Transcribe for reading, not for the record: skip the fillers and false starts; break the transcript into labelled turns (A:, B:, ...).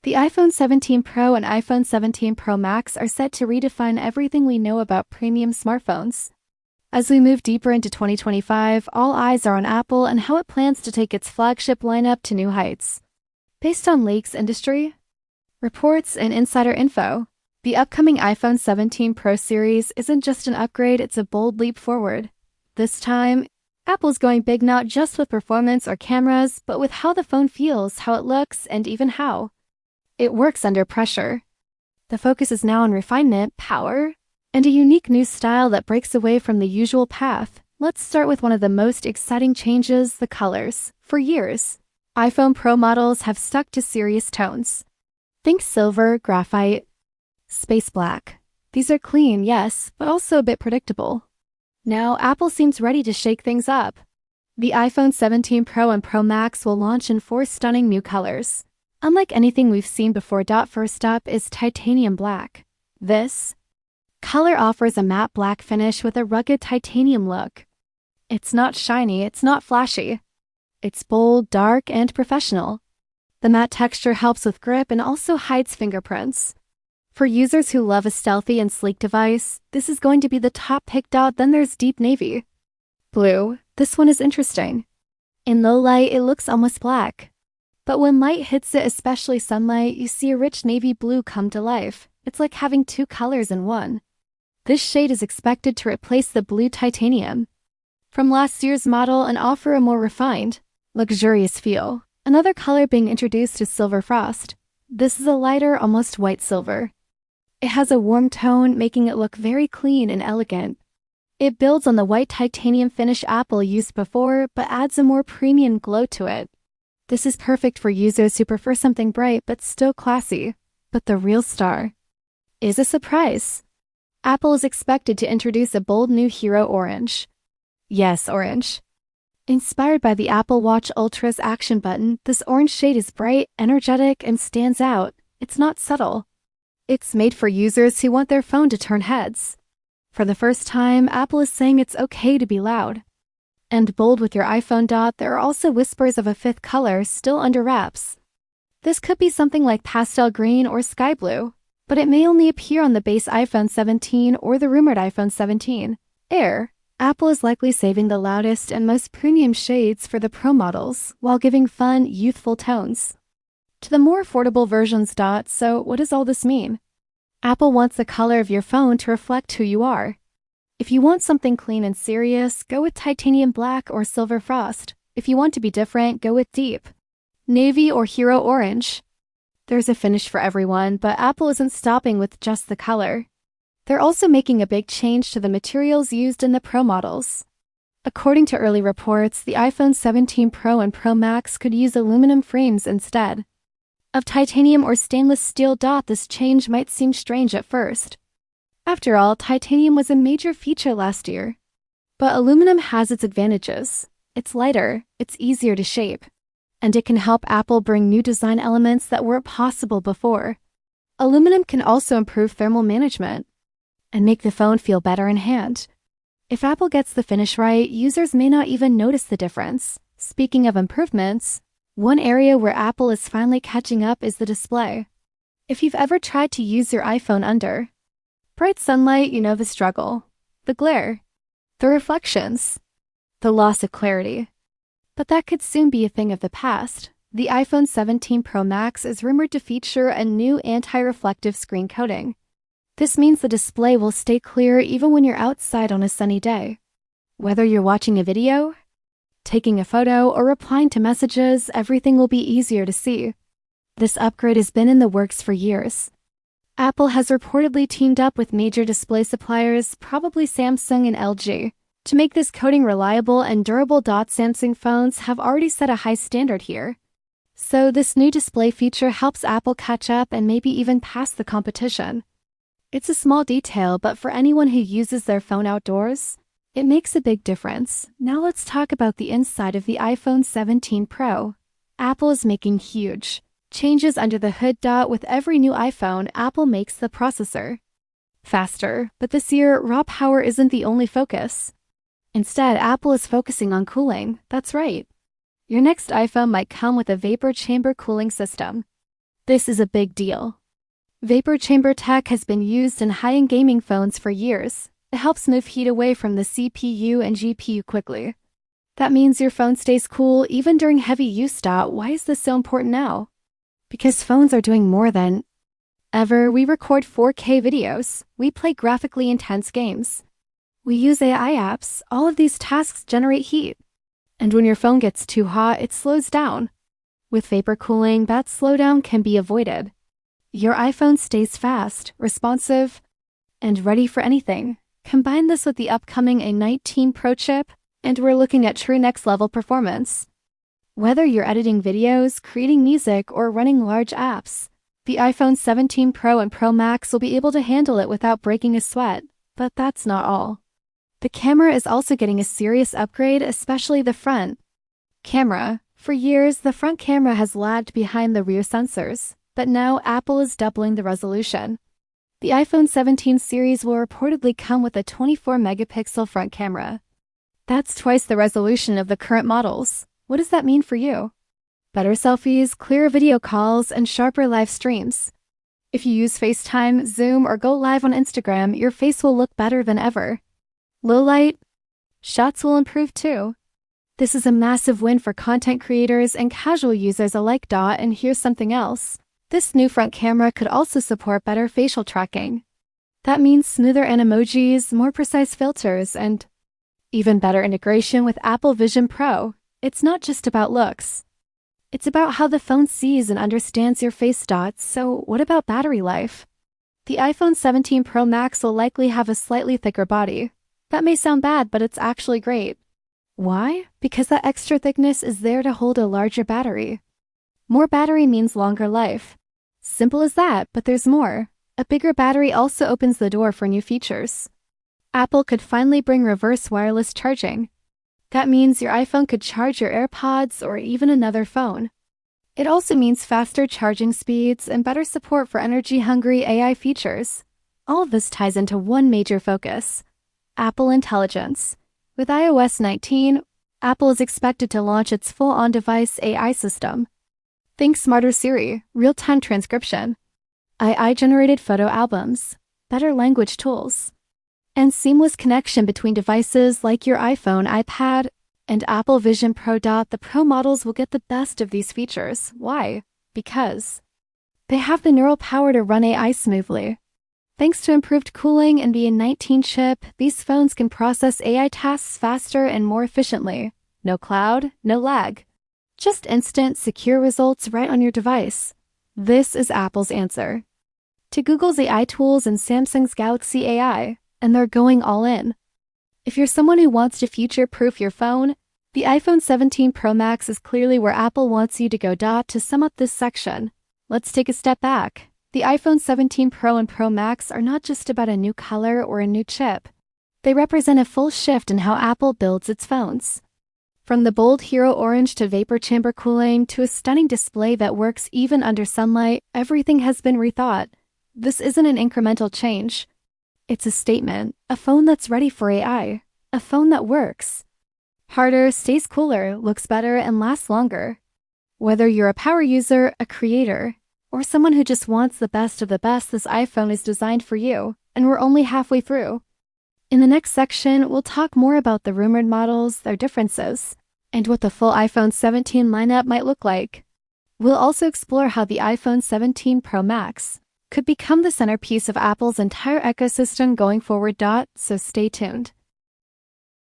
A: The iPhone 17 Pro and iPhone 17 Pro Max are set to redefine everything we know about premium smartphones. As we move deeper into 2025, all eyes are on Apple and how it plans to take its flagship lineup to new heights. Based on leaks, industry reports, and insider info, the upcoming iPhone 17 Pro series isn't just an upgrade, it's a bold leap forward. This time, Apple's going big not just with performance or cameras, but with how the phone feels, how it looks, and even how it works under pressure. The focus is now on refinement, power, and a unique new style that breaks away from the usual path. Let's start with one of the most exciting changes, the colors. For years, iPhone Pro models have stuck to serious tones. Think silver, graphite, space black. These are clean, yes, but also a bit predictable. Now, Apple seems ready to shake things up. The iPhone 17 Pro and Pro Max will launch in 4 stunning new colors. Unlike anything we've seen before, first up is titanium black. This color offers a matte black finish with a rugged titanium look. It's not shiny, it's not flashy. It's bold, dark, and professional. The matte texture helps with grip and also hides fingerprints. For users who love a stealthy and sleek device, this is going to be the top pick. Then there's deep navy blue. This one is interesting. In low light, it looks almost black. But when light hits it, especially sunlight, you see a rich navy blue come to life. It's like having 2 colors in one. This shade is expected to replace the blue titanium from last year's model and offer a more refined, luxurious feel. Another color being introduced is silver frost. This is a lighter, almost white silver. It has a warm tone, making it look very clean and elegant. It builds on the white titanium finish Apple used before, but adds a more premium glow to it. This is perfect for users who prefer something bright but still classy. But the real star is a surprise. Apple is expected to introduce a bold new hero orange. Yes, orange. Inspired by the Apple Watch Ultra's action button, this orange shade is bright, energetic, and stands out. It's not subtle. It's made for users who want their phone to turn heads. For the first time, Apple is saying it's okay to be loud and bold with your iPhone. There are also whispers of a 5th color still under wraps. This could be something like pastel green or sky blue, but it may only appear on the base iPhone 17 or the rumored iPhone 17 Air. Apple is likely saving the loudest and most premium shades for the Pro models, while giving fun, youthful tones to the more affordable versions. So what does all this mean? Apple wants the color of your phone to reflect who you are. If you want something clean and serious, go with titanium black or silver frost. If you want to be different, go with deep navy or hero orange. There's a finish for everyone, but Apple isn't stopping with just the color. They're also making a big change to the materials used in the Pro models. According to early reports, the iPhone 17 Pro and Pro Max could use aluminum frames instead of titanium or stainless steel. This change might seem strange at first. After all, titanium was a major feature last year. But aluminum has its advantages. It's lighter, it's easier to shape, and it can help Apple bring new design elements that weren't possible before. Aluminum can also improve thermal management and make the phone feel better in hand. If Apple gets the finish right, users may not even notice the difference. Speaking of improvements, one area where Apple is finally catching up is the display. If you've ever tried to use your iPhone under bright sunlight, you know the struggle, the glare, the reflections, the loss of clarity. But that could soon be a thing of the past. The iPhone 17 Pro Max is rumored to feature a new anti-reflective screen coating. This means the display will stay clear even when you're outside on a sunny day. Whether you're watching a video, taking a photo, or replying to messages, everything will be easier to see. This upgrade has been in the works for years. Apple has reportedly teamed up with major display suppliers, probably Samsung and LG, to make this coating reliable and durable. Samsung phones have already set a high standard here. So this new display feature helps Apple catch up and maybe even pass the competition. It's a small detail, but for anyone who uses their phone outdoors, it makes a big difference. Now let's talk about the inside of the iPhone 17 Pro. Apple is making huge changes under the hood. With every new iPhone, Apple makes the processor faster, but this year, raw power isn't the only focus. Instead, Apple is focusing on cooling. That's right. Your next iPhone might come with a vapor chamber cooling system. This is a big deal. Vapor chamber tech has been used in high-end gaming phones for years. It helps move heat away from the CPU and GPU quickly. That means your phone stays cool even during heavy use. Why is this so important now? Because phones are doing more than ever. We record 4K videos. We play graphically intense games. We use AI apps. All of these tasks generate heat. And when your phone gets too hot, it slows down. With vapor cooling, that slowdown can be avoided. Your iPhone stays fast, responsive, and ready for anything. Combine this with the upcoming A18 Pro chip, and we're looking at true next-level performance. Whether you're editing videos, creating music, or running large apps, the iPhone 17 Pro and Pro Max will be able to handle it without breaking a sweat. But that's not all. The camera is also getting a serious upgrade, especially the front camera. For years, the front camera has lagged behind the rear sensors, but now Apple is doubling the resolution. The iPhone 17 series will reportedly come with a 24-megapixel front camera. That's twice the resolution of the current models. What does that mean for you? Better selfies, clearer video calls, and sharper live streams. If you use FaceTime, Zoom, or go live on Instagram, your face will look better than ever. Low light shots will improve too. This is a massive win for content creators and casual users alike. And here's something else. This new front camera could also support better facial tracking. That means smoother emojis, more precise filters, and even better integration with Apple Vision Pro. It's not just about looks. It's about how the phone sees and understands your face. So what about battery life? The iPhone 17 Pro Max will likely have a slightly thicker body. That may sound bad, but it's actually great. Why? Because that extra thickness is there to hold a larger battery. More battery means longer life. Simple as that, but there's more. A bigger battery also opens the door for new features. Apple could finally bring reverse wireless charging. That means your iPhone could charge your AirPods or even another phone. It also means faster charging speeds and better support for energy-hungry AI features. All of this ties into one major focus: Apple Intelligence. With iOS 19, Apple is expected to launch its full on-device AI system. Think smarter Siri, real-time transcription, AI-generated photo albums, better language tools, and seamless connection between devices like your iPhone, iPad, and Apple Vision Pro. The Pro models will get the best of these features. Why? Because they have the neural power to run AI smoothly. Thanks to improved cooling and the A19 chip, these phones can process AI tasks faster and more efficiently. No cloud, no lag. Just instant, secure results right on your device. This is Apple's answer to Google's AI tools and Samsung's Galaxy AI, and they're going all in. If you're someone who wants to future-proof your phone, the iPhone 17 Pro Max is clearly where Apple wants you to go. To sum up this section, let's take a step back. The iPhone 17 Pro and Pro Max are not just about a new color or a new chip. They represent a full shift in how Apple builds its phones. From the bold hero orange to vapor chamber cooling to a stunning display that works even under sunlight, everything has been rethought. This isn't an incremental change. It's a statement, a phone that's ready for AI, a phone that works harder, stays cooler, looks better, and lasts longer. Whether you're a power user, a creator, or someone who just wants the best of the best, this iPhone is designed for you, and we're only halfway through. In the next section, we'll talk more about the rumored models, their differences, and what the full iPhone 17 lineup might look like. We'll also explore how the iPhone 17 Pro Max could become the centerpiece of Apple's entire ecosystem going forward. So stay tuned.